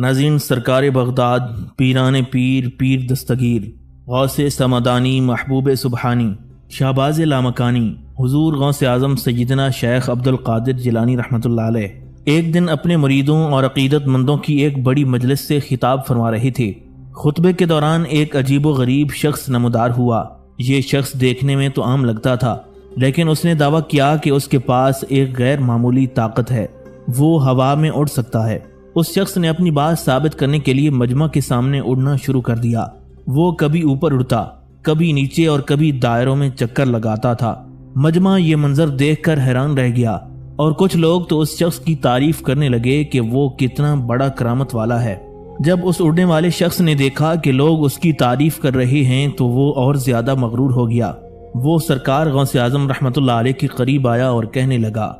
ناظرین، سرکار بغداد، پیران پیر، پیر دستگیر، غوث سمدانی، محبوب سبحانی، شہباز لامکانی، حضور غوث اعظم سیدنا شیخ عبد القادر جیلانی رحمۃ اللہ علیہ ایک دن اپنے مریدوں اور عقیدت مندوں کی ایک بڑی مجلس سے خطاب فرما رہے تھے۔ خطبے کے دوران ایک عجیب و غریب شخص نمودار ہوا۔ یہ شخص دیکھنے میں تو عام لگتا تھا، لیکن اس نے دعویٰ کیا کہ اس کے پاس ایک غیر معمولی طاقت ہے، وہ ہوا میں اڑ سکتا ہے۔ اس شخص نے اپنی بات ثابت کرنے کے لیے مجمع کے سامنے اڑنا شروع کر دیا۔ وہ کبھی اوپر اڑتا، کبھی نیچے اور کبھی دائروں میں چکر لگاتا تھا۔ مجمع یہ منظر دیکھ کر حیران رہ گیا، اور کچھ لوگ تو اس شخص کی تعریف کرنے لگے کہ وہ کتنا بڑا کرامت والا ہے۔ جب اس اڑنے والے شخص نے دیکھا کہ لوگ اس کی تعریف کر رہے ہیں تو وہ اور زیادہ مغرور ہو گیا۔ وہ سرکار غوث اعظم رحمۃ اللہ علیہ کے قریب آیا اور کہنے لگا،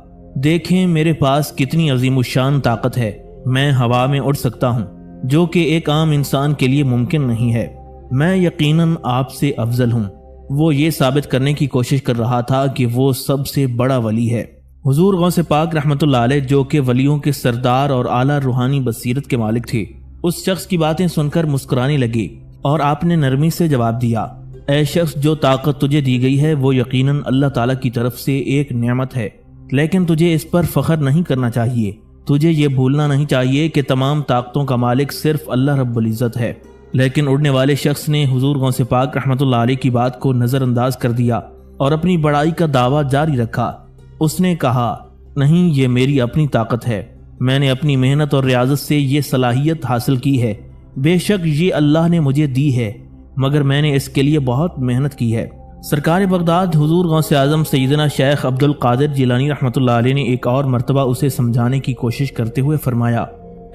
دیکھیں میرے پاس کتنی عظیم الشان طاقت ہے، میں ہوا میں اڑ سکتا ہوں، جو کہ ایک عام انسان کے لیے ممکن نہیں ہے۔ میں یقیناً آپ سے افضل ہوں۔ وہ یہ ثابت کرنے کی کوشش کر رہا تھا کہ وہ سب سے بڑا ولی ہے۔ حضور غوث پاک رحمۃ اللہ علیہ، جو کہ ولیوں کے سردار اور اعلیٰ روحانی بصیرت کے مالک تھے، اس شخص کی باتیں سن کر مسکرانے لگے، اور آپ نے نرمی سے جواب دیا، اے شخص، جو طاقت تجھے دی گئی ہے وہ یقیناً اللہ تعالیٰ کی طرف سے ایک نعمت ہے، لیکن تجھے اس پر فخر نہیں کرنا چاہیے۔ تجھے یہ بھولنا نہیں چاہیے کہ تمام طاقتوں کا مالک صرف اللہ رب العزت ہے۔ لیکن اڑنے والے شخص نے حضور غوث پاک رحمۃ اللہ علیہ کی بات کو نظر انداز کر دیا اور اپنی بڑائی کا دعویٰ جاری رکھا۔ اس نے کہا، نہیں، یہ میری اپنی طاقت ہے، میں نے اپنی محنت اور ریاضت سے یہ صلاحیت حاصل کی ہے۔ بے شک یہ اللہ نے مجھے دی ہے، مگر میں نے اس کے لیے بہت محنت کی ہے۔ سرکار بغداد حضور غوث اعظم سیدنا شیخ عبد القادر جیلانی رحمۃ اللہ علیہ نے ایک اور مرتبہ اسے سمجھانے کی کوشش کرتے ہوئے فرمایا،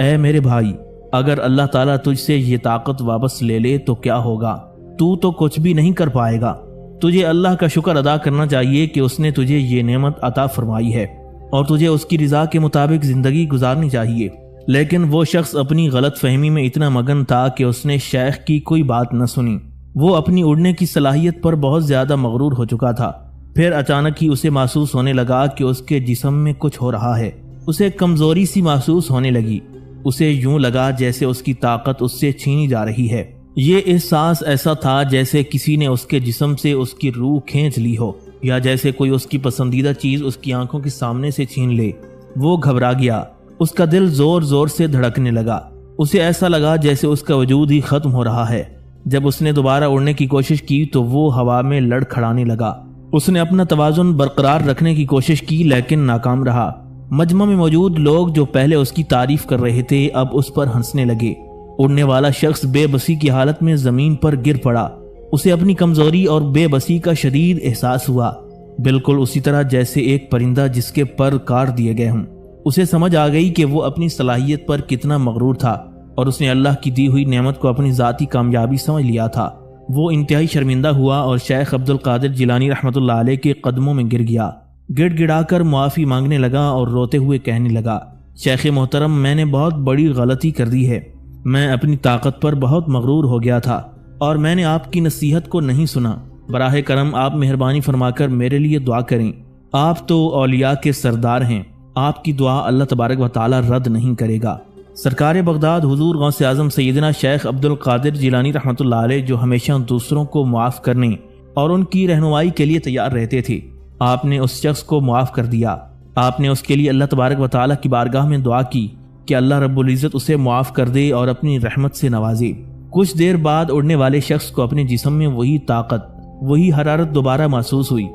اے میرے بھائی، اگر اللہ تعالیٰ تجھ سے یہ طاقت واپس لے لے تو کیا ہوگا؟ تو کچھ بھی نہیں کر پائے گا۔ تجھے اللہ کا شکر ادا کرنا چاہیے کہ اس نے تجھے یہ نعمت عطا فرمائی ہے، اور تجھے اس کی رضا کے مطابق زندگی گزارنی چاہیے۔ لیکن وہ شخص اپنی غلط فہمی میں اتنا مگن تھا کہ اس نے شیخ کی کوئی بات نہ سنی۔ وہ اپنی اڑنے کی صلاحیت پر بہت زیادہ مغرور ہو چکا تھا۔ پھر اچانک ہی اسے محسوس ہونے لگا کہ اس کے جسم میں کچھ ہو رہا ہے۔ اسے کمزوری سی محسوس ہونے لگی۔ اسے یوں لگا جیسے اس کی طاقت اس سے چھینی جا رہی ہے۔ یہ احساس ایسا تھا جیسے کسی نے اس کے جسم سے اس کی روح کھینچ لی ہو، یا جیسے کوئی اس کی پسندیدہ چیز اس کی آنکھوں کے سامنے سے چھین لے۔ وہ گھبرا گیا، اس کا دل زور زور سے دھڑکنے لگا۔ اسے ایسا لگا جیسے اس کا وجود ہی ختم ہو رہا ہے۔ جب اس نے دوبارہ اڑنے کی کوشش کی تو وہ ہوا میں لڑکھڑانے لگا۔ اس نے اپنا توازن برقرار رکھنے کی کوشش کی، لیکن ناکام رہا۔ مجمع میں موجود لوگ جو پہلے اس کی تعریف کر رہے تھے اب اس پر ہنسنے لگے۔ اڑنے والا شخص بے بسی کی حالت میں زمین پر گر پڑا۔ اسے اپنی کمزوری اور بے بسی کا شدید احساس ہوا، بالکل اسی طرح جیسے ایک پرندہ جس کے پر کاٹ دیے گئے ہوں۔ اسے سمجھ آ گئی کہ وہ اپنی صلاحیت پر کتنا مغرور تھا، اور اس نے اللہ کی دی ہوئی نعمت کو اپنی ذاتی کامیابی سمجھ لیا تھا۔ وہ انتہائی شرمندہ ہوا اور شیخ عبد القادر جیلانی رحمۃ اللہ علیہ کے قدموں میں گر گیا۔ گڑ گڑا کر معافی مانگنے لگا اور روتے ہوئے کہنے لگا، شیخ محترم، میں نے بہت بڑی غلطی کر دی ہے۔ میں اپنی طاقت پر بہت مغرور ہو گیا تھا، اور میں نے آپ کی نصیحت کو نہیں سنا۔ براہ کرم آپ مہربانی فرما کر میرے لیے دعا کریں۔ آپ تو اولیاء کے سردار ہیں، آپ کی دعا اللہ تبارک و تعالی رد نہیں کرے گا۔ سرکار بغداد حضور غوث اعظم سیدنا شیخ عبد القادر جیلانی رحمۃ اللہ علیہ، جو ہمیشہ دوسروں کو معاف کرنے اور ان کی رہنمائی کے لیے تیار رہتے تھے، آپ نے اس شخص کو معاف کر دیا۔ آپ نے اس کے لیے اللہ تبارک و تعالیٰ کی بارگاہ میں دعا کی کہ اللہ رب العزت اسے معاف کر دے اور اپنی رحمت سے نوازے۔ کچھ دیر بعد اڑنے والے شخص کو اپنے جسم میں وہی طاقت، وہی حرارت دوبارہ محسوس ہوئی۔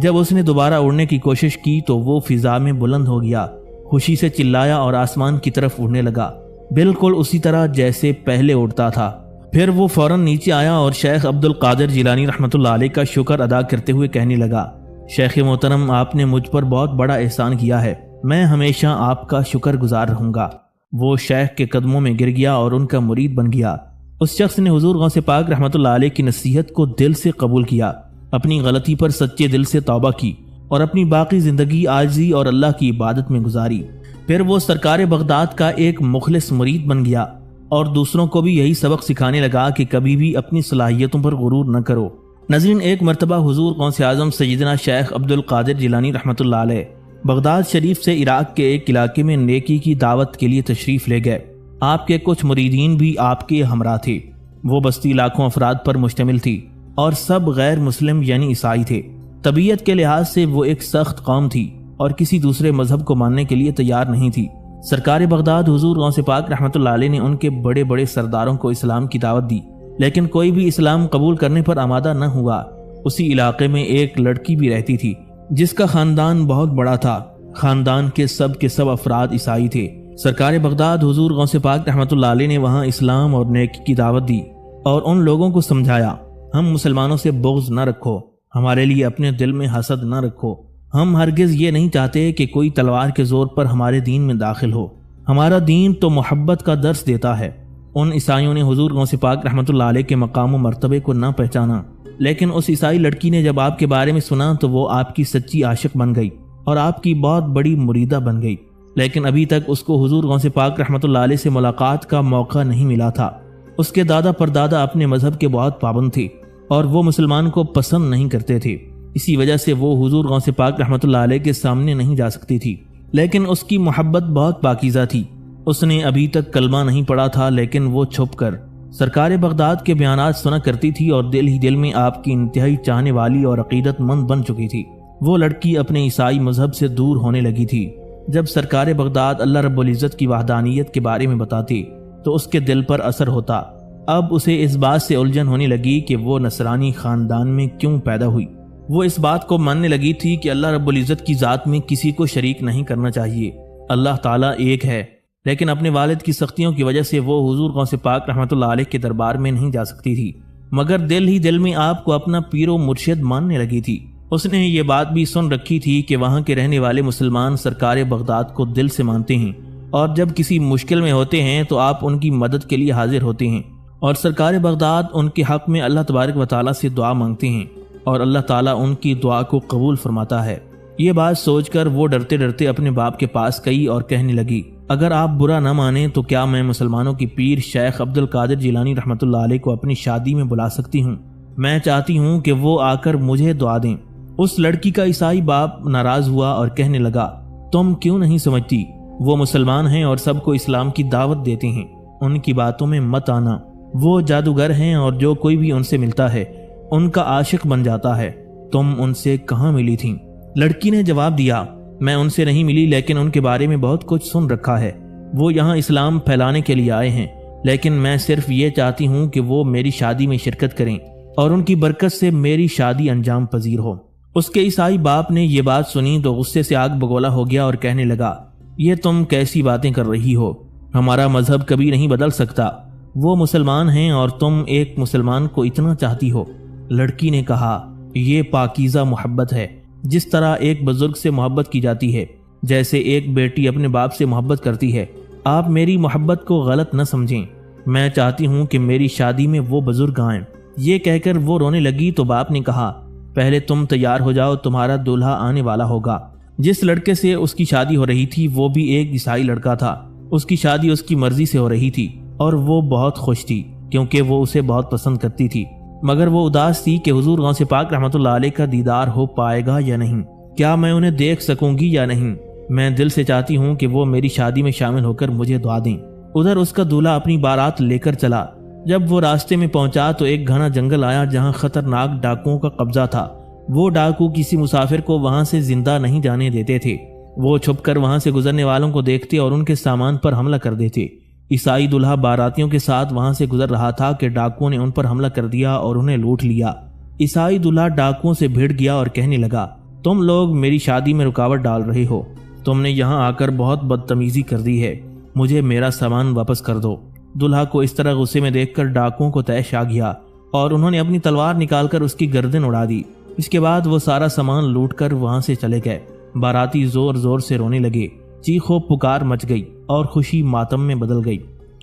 جب اس نے دوبارہ اڑنے کی کوشش کی تو وہ فضا میں بلند ہو گیا، خوشی سے چلایا اور آسمان کی طرف اڑنے لگا، بالکل اسی طرح جیسے پہلے اڑتا تھا۔ پھر وہ فوراً نیچے آیا اور شیخ عبد القادر جیلانی رحمۃ اللہ علیہ کا شکر ادا کرتے ہوئے کہنے لگا، شیخ محترم، آپ نے مجھ پر بہت بڑا احسان کیا ہے، میں ہمیشہ آپ کا شکر گزار رہوں گا۔ وہ شیخ کے قدموں میں گر گیا اور ان کا مرید بن گیا۔ اس شخص نے حضور غوث پاک رحمۃ اللہ علیہ کی نصیحت کو دل سے قبول کیا، اپنی غلطی پر سچے دل سے توبہ کی، اور اپنی باقی زندگی عاجزی اور اللہ کی عبادت میں گزاری۔ پھر وہ سرکار بغداد کا ایک مخلص مرید بن گیا، اور دوسروں کو بھی یہی سبق سکھانے لگا کہ کبھی بھی اپنی صلاحیتوں پر غرور نہ کرو۔ ناظرین، ایک مرتبہ حضور غوث اعظم سیدنا شیخ عبد القادر جیلانی رحمۃ اللہ علیہ بغداد شریف سے عراق کے ایک علاقے میں نیکی کی دعوت کے لیے تشریف لے گئے۔ آپ کے کچھ مریدین بھی آپ کے ہمراہ تھے۔ وہ بستی لاکھوں افراد پر مشتمل تھی اور سب غیر مسلم یعنی عیسائی تھے۔ طبیعت کے لحاظ سے وہ ایک سخت قوم تھی اور کسی دوسرے مذہب کو ماننے کے لیے تیار نہیں تھی۔ سرکار بغداد حضور غوث پاک رحمۃ اللہ علیہ نے ان کے بڑے بڑے سرداروں کو اسلام کی دعوت دی، لیکن کوئی بھی اسلام قبول کرنے پر آمادہ نہ ہوا۔ اسی علاقے میں ایک لڑکی بھی رہتی تھی جس کا خاندان بہت بڑا تھا۔ خاندان کے سب افراد عیسائی تھے۔ سرکار بغداد حضور غوث پاک رحمۃ اللہ علیہ نے وہاں اسلام اور نیکی کی دعوت دی اور ان لوگوں کو سمجھایا، ہم مسلمانوں سے بغض نہ رکھو، ہمارے لیے اپنے دل میں حسد نہ رکھو، ہم ہرگز یہ نہیں چاہتے کہ کوئی تلوار کے زور پر ہمارے دین میں داخل ہو، ہمارا دین تو محبت کا درس دیتا ہے۔ ان عیسائیوں نے حضور غوث پاک رحمۃ اللہ علیہ کے مقام و مرتبے کو نہ پہچانا، لیکن اس عیسائی لڑکی نے جب آپ کے بارے میں سنا تو وہ آپ کی سچی عاشق بن گئی اور آپ کی بہت بڑی مریدہ بن گئی، لیکن ابھی تک اس کو حضور غوث پاک رحمۃ اللہ علیہ سے ملاقات کا موقع نہیں ملا تھا۔ اس کے دادا پردادا اپنے مذہب کے بہت پابند تھے اور وہ مسلمان کو پسند نہیں کرتے تھے، اسی وجہ سے وہ حضور غوث پاک رحمۃ اللہ علیہ کے سامنے نہیں جا سکتی تھی، لیکن اس کی محبت بہت پاکیزہ تھی۔ اس نے ابھی تک کلمہ نہیں پڑھا تھا، لیکن وہ چھپ کر سرکار بغداد کے بیانات سنا کرتی تھی اور دل ہی دل میں آپ کی انتہائی چاہنے والی اور عقیدت مند بن چکی تھی۔ وہ لڑکی اپنے عیسائی مذہب سے دور ہونے لگی تھی۔ جب سرکار بغداد اللہ رب العزت کی وحدانیت کے بارے میں بتاتے تو اس کے دل پر اثر ہوتا۔ اب اسے اس بات سے الجھن ہونے لگی کہ وہ نصرانی خاندان میں کیوں پیدا ہوئی۔ وہ اس بات کو ماننے لگی تھی کہ اللہ رب العزت کی ذات میں کسی کو شریک نہیں کرنا چاہیے، اللہ تعالیٰ ایک ہے، لیکن اپنے والد کی سختیوں کی وجہ سے وہ حضور غوث پاک رحمۃ اللہ علیہ کے دربار میں نہیں جا سکتی تھی، مگر دل ہی دل میں آپ کو اپنا پیر و مرشد ماننے لگی تھی۔ اس نے یہ بات بھی سن رکھی تھی کہ وہاں کے رہنے والے مسلمان سرکار بغداد کو دل سے مانتے ہیں اور جب کسی مشکل میں ہوتے ہیں تو آپ ان کی مدد کے لیے حاضر ہوتے ہیں، اور سرکار بغداد ان کے حق میں اللہ تبارک و تعالیٰ سے دعا مانگتے ہیں اور اللہ تعالیٰ ان کی دعا کو قبول فرماتا ہے۔ یہ بات سوچ کر وہ ڈرتے ڈرتے اپنے باپ کے پاس گئی اور کہنے لگی، اگر آپ برا نہ مانیں تو کیا میں مسلمانوں کی پیر شیخ عبد القادر جیلانی رحمۃ اللہ علیہ کو اپنی شادی میں بلا سکتی ہوں؟ میں چاہتی ہوں کہ وہ آ کر مجھے دعا دیں۔ اس لڑکی کا عیسائی باپ ناراض ہوا اور کہنے لگا، تم کیوں نہیں سمجھتی؟ وہ مسلمان ہیں اور سب کو اسلام کی دعوت دیتے ہیں، ان کی باتوں میں مت آنا۔ وہ جادوگر ہیں اور جو کوئی بھی ان سے ملتا ہے ان کا عاشق بن جاتا ہے۔ تم ان سے کہاں ملی تھیں؟ لڑکی نے جواب دیا، میں ان سے نہیں ملی، لیکن ان کے بارے میں بہت کچھ سن رکھا ہے۔ وہ یہاں اسلام پھیلانے کے لیے آئے ہیں، لیکن میں صرف یہ چاہتی ہوں کہ وہ میری شادی میں شرکت کریں اور ان کی برکت سے میری شادی انجام پذیر ہو۔ اس کے عیسائی باپ نے یہ بات سنی تو غصے سے آگ بگولا ہو گیا اور کہنے لگا، یہ تم کیسی باتیں کر رہی ہو؟ ہمارا مذہب کبھی نہیں بدل سکتا، وہ مسلمان ہیں اور تم ایک مسلمان کو اتنا چاہتی ہو۔ لڑکی نے کہا، یہ پاکیزہ محبت ہے، جس طرح ایک بزرگ سے محبت کی جاتی ہے، جیسے ایک بیٹی اپنے باپ سے محبت کرتی ہے۔ آپ میری محبت کو غلط نہ سمجھیں، میں چاہتی ہوں کہ میری شادی میں وہ بزرگ آئیں۔ یہ کہہ کر وہ رونے لگی تو باپ نے کہا، پہلے تم تیار ہو جاؤ، تمہارا دولہا آنے والا ہوگا۔ جس لڑکے سے اس کی شادی ہو رہی تھی وہ بھی ایک عیسائی لڑکا تھا۔ اس کی شادی اس کی مرضی سے ہو رہی تھی اور وہ بہت خوش تھی کیونکہ وہ اسے بہت پسند کرتی تھی، مگر وہ اداس تھی کہ حضور غوث پاک رحمۃ اللہ علیہ کا دیدار ہو پائے گا یا نہیں، کیا میں انہیں دیکھ سکوں گی یا نہیں۔ میں دل سے چاہتی ہوں کہ وہ میری شادی میں شامل ہو کر مجھے دعا دیں۔ ادھر اس کا دولہا اپنی بارات لے کر چلا۔ جب وہ راستے میں پہنچا تو ایک گھنا جنگل آیا جہاں خطرناک ڈاکوؤں کا قبضہ تھا۔ وہ ڈاکو کسی مسافر کو وہاں سے زندہ نہیں جانے دیتے تھے۔ وہ چھپ کر وہاں سے گزرنے والوں کو دیکھتے اور ان کے سامان پر حملہ کر دیتے۔ عیسائی دولہا باراتیوں کے ساتھ وہاں سے گزر رہا تھا کہ ڈاکوؤں نے ان پر حملہ کر دیا اور انہیں لوٹ لیا۔ عیسائی دولہا ڈاکوؤں سے بھیڑ گیا اور کہنے لگا، تم لوگ میری شادی میں رکاوٹ ڈال رہے ہو، تم نے یہاں آ کر بہت بدتمیزی کر دی ہے، مجھے میرا سامان واپس کر دو۔ دولہا کو اس طرح غصے میں دیکھ کر ڈاکوؤں کو طیش آ گیا اور انہوں نے اپنی تلوار نکال کر اس کی گردن اڑا دی۔ اس کے بعد وہ سارا سامان لوٹ کر وہاں سے چلے گئے۔ باراتی زور زور سے رونے لگے، چیخ و پکار مچ گئی اور خوشی ماتم میں بدل گئی۔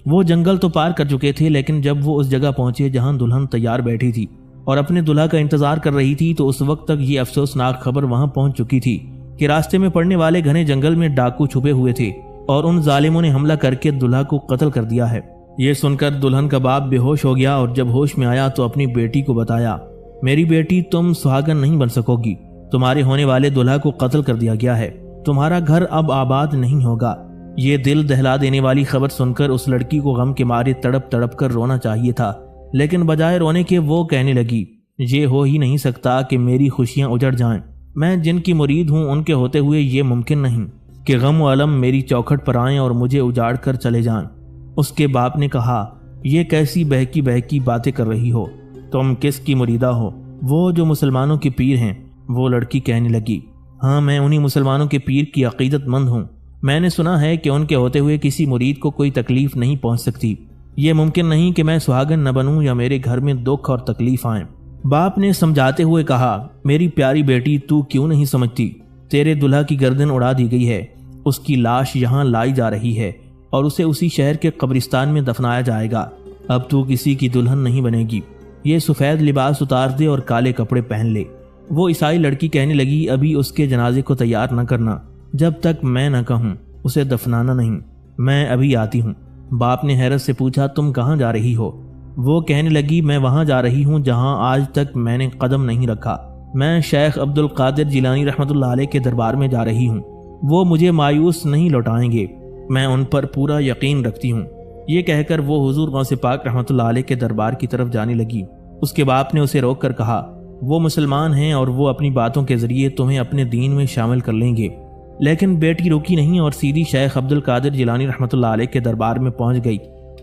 وہ جنگل تو پار کر چکے تھے، لیکن جب وہ اس جگہ پہنچے جہاں دلہن تیار بیٹھی تھی اور اپنے دولہا کا انتظار کر رہی تھی تو اس وقت تک یہ افسوسناک خبر وہاں پہنچ چکی تھی کہ راستے میں پڑنے والے گھنے جنگل میں ڈاکو چھپے ہوئے تھے اور ان ظالموں نے حملہ کر کے دولہا کو قتل کر دیا ہے۔ یہ سن کر دلہن کا باپ بے ہوش ہو گیا اور جب ہوش میں آیا تو اپنی بیٹی کو بتایا، میری بیٹی تم سہاگن نہیں بن سکو گی، تمہارے ہونے والے دولہا کو قتل کر دیا گیا ہے، تمہارا گھر اب آباد نہیں ہوگا۔ یہ دل دہلا دینے والی خبر سن کر اس لڑکی کو غم کے مارے تڑپ تڑپ کر رونا چاہیے تھا، لیکن بجائے رونے کے وہ کہنے لگی، یہ ہو ہی نہیں سکتا کہ میری خوشیاں اجڑ جائیں۔ میں جن کی مرید ہوں ان کے ہوتے ہوئے یہ ممکن نہیں کہ غم و الم میری چوکھٹ پر آئیں اور مجھے اجاڑ کر چلے جائیں۔ اس کے باپ نے کہا، یہ کیسی بہکی بہکی باتیں کر رہی ہو، تم کس کی مریدہ ہو؟ وہ جو مسلمانوں کے پیر ہیں۔ وہ لڑکی کہنے لگی، ہاں میں انہی مسلمانوں کے پیر کی عقیدت مند ہوں۔ میں نے سنا ہے کہ ان کے ہوتے ہوئے کسی مرید کو کوئی تکلیف نہیں پہنچ سکتی۔ یہ ممکن نہیں کہ میں سہاگن نہ بنوں یا میرے گھر میں دکھ اور تکلیف آئیں۔ باپ نے سمجھاتے ہوئے کہا، میری پیاری بیٹی، تو کیوں نہیں سمجھتی؟ تیرے دلہا کی گردن اڑا دی گئی ہے، اس کی لاش یہاں لائی جا رہی ہے اور اسے اسی شہر کے قبرستان میں دفنایا جائے گا۔ اب تو کسی کی دلہن نہیں بنے گی۔ یہ سفید لباس اتار دے اور کالے کپڑے پہن لے۔ وہ عیسائی لڑکی کہنے لگی، ابھی اس کے جنازے کو تیار نہ کرنا، جب تک میں نہ کہوں اسے دفنانا نہیں، میں ابھی آتی ہوں۔ باپ نے حیرت سے پوچھا، تم کہاں جا رہی ہو؟ وہ کہنے لگی، میں وہاں جا رہی ہوں جہاں آج تک میں نے قدم نہیں رکھا۔ میں شیخ عبد القادر جیلانی رحمۃ اللہ علیہ کے دربار میں جا رہی ہوں، وہ مجھے مایوس نہیں لوٹائیں گے، میں ان پر پورا یقین رکھتی ہوں۔ یہ کہہ کر وہ حضور غوث پاک رحمۃ اللہ علیہ کے دربار کی طرف جانے لگی۔ اس کے باپ نے اسے روک کر کہا، وہ مسلمان ہیں اور وہ اپنی باتوں کے ذریعے تمہیں اپنے دین میں شامل کر لیں گے۔ لیکن بیٹی رکی نہیں اور سیدھی شیخ عبد القادر جیلانی رحمۃ اللہ علیہ کے دربار میں پہنچ گئی۔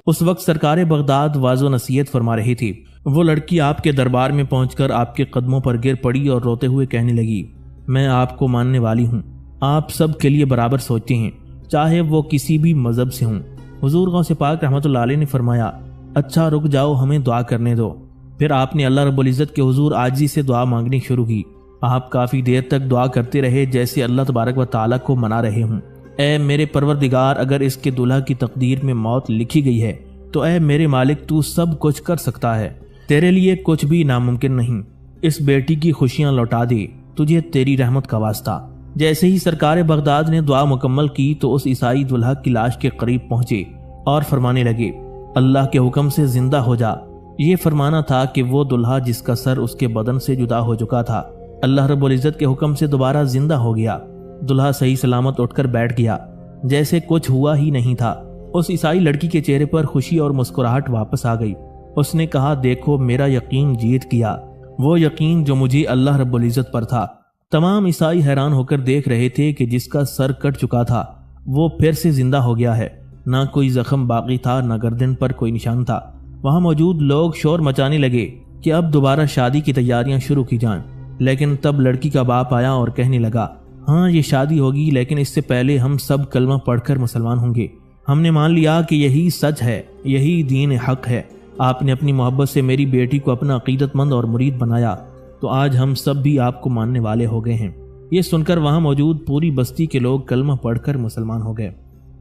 اس وقت سرکار بغداد واعظ و نصیحت فرما رہی تھی۔ وہ لڑکی آپ کے دربار میں پہنچ کر آپ کے قدموں پر گر پڑی اور روتے ہوئے کہنے لگی، میں آپ کو ماننے والی ہوں، آپ سب کے لیے برابر سوچتے ہیں، چاہے وہ کسی بھی مذہب سے ہوں۔ حضور غوث پاک رحمۃ اللہ علیہ نے فرمایا، اچھا رک جاؤ، ہمیں دعا کرنے دو۔ پھر آپ نے اللہ رب العزت کے حضور عاجزی سے دعا مانگنی شروع کی۔ آپ کافی دیر تک دعا کرتے رہے جیسے اللہ تبارک و تعالیٰ کو منا رہے ہوں۔ اے میرے پروردگار، اگر اس کے دلہا کی تقدیر میں موت لکھی گئی ہے تو اے میرے مالک، تو سب کچھ کر سکتا ہے، تیرے لیے کچھ بھی ناممکن نہیں۔ اس بیٹی کی خوشیاں لوٹا دے، تجھے تیری رحمت کا واسطہ۔ جیسے ہی سرکار بغداد نے دعا مکمل کی تو اس عیسائی دلہا کی لاش کے قریب پہنچے اور فرمانے لگے، اللہ کے حکم سے زندہ ہو جا۔ یہ فرمانا تھا کہ وہ دلہا جس کا سر اس کے بدن سے جدا ہو چکا تھا، اللہ رب العزت کے حکم سے دوبارہ زندہ ہو گیا۔ دلہا صحیح سلامت اٹھ کر بیٹھ گیا جیسے کچھ ہوا ہی نہیں تھا۔ اس عیسائی لڑکی کے چہرے پر خوشی اور مسکراہٹ واپس آ گئی۔ اس نے کہا، دیکھو میرا یقین جیت گیا، وہ یقین جو مجھے اللہ رب العزت پر تھا۔ تمام عیسائی حیران ہو کر دیکھ رہے تھے کہ جس کا سر کٹ چکا تھا وہ پھر سے زندہ ہو گیا ہے، نہ کوئی زخم باقی تھا، نہ گردن پر کوئی نشان تھا۔ وہاں موجود لوگ شور مچانے لگے کہ اب دوبارہ شادی کی تیاریاں شروع کی جائیں، لیکن تب لڑکی کا باپ آیا اور کہنے لگا، ہاں یہ شادی ہوگی، لیکن اس سے پہلے ہم سب کلمہ پڑھ کر مسلمان ہوں گے۔ ہم نے مان لیا کہ یہی سچ ہے، یہی دین حق ہے۔ آپ نے اپنی محبت سے میری بیٹی کو اپنا عقیدت مند اور مرید بنایا، تو آج ہم سب بھی آپ کو ماننے والے ہو گئے ہیں۔ یہ سن کر وہاں موجود پوری بستی کے لوگ کلمہ پڑھ کر مسلمان ہو گئے۔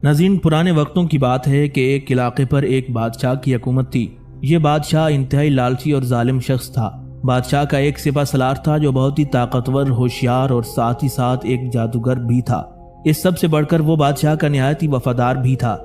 ناظرین، پرانے وقتوں کی بات ہے کہ ایک علاقے پر ایک بادشاہ کی حکومت تھی۔ یہ بادشاہ انتہائی لالچی اور ظالم شخص تھا۔ بادشاہ کا ایک سپہ سالار تھا جو بہت ہی طاقتور، ہوشیار اور ساتھ ہی ساتھ ایک جادوگر بھی تھا۔ اس سب سے بڑھ کر وہ بادشاہ کا نہایت ہی وفادار بھی تھا۔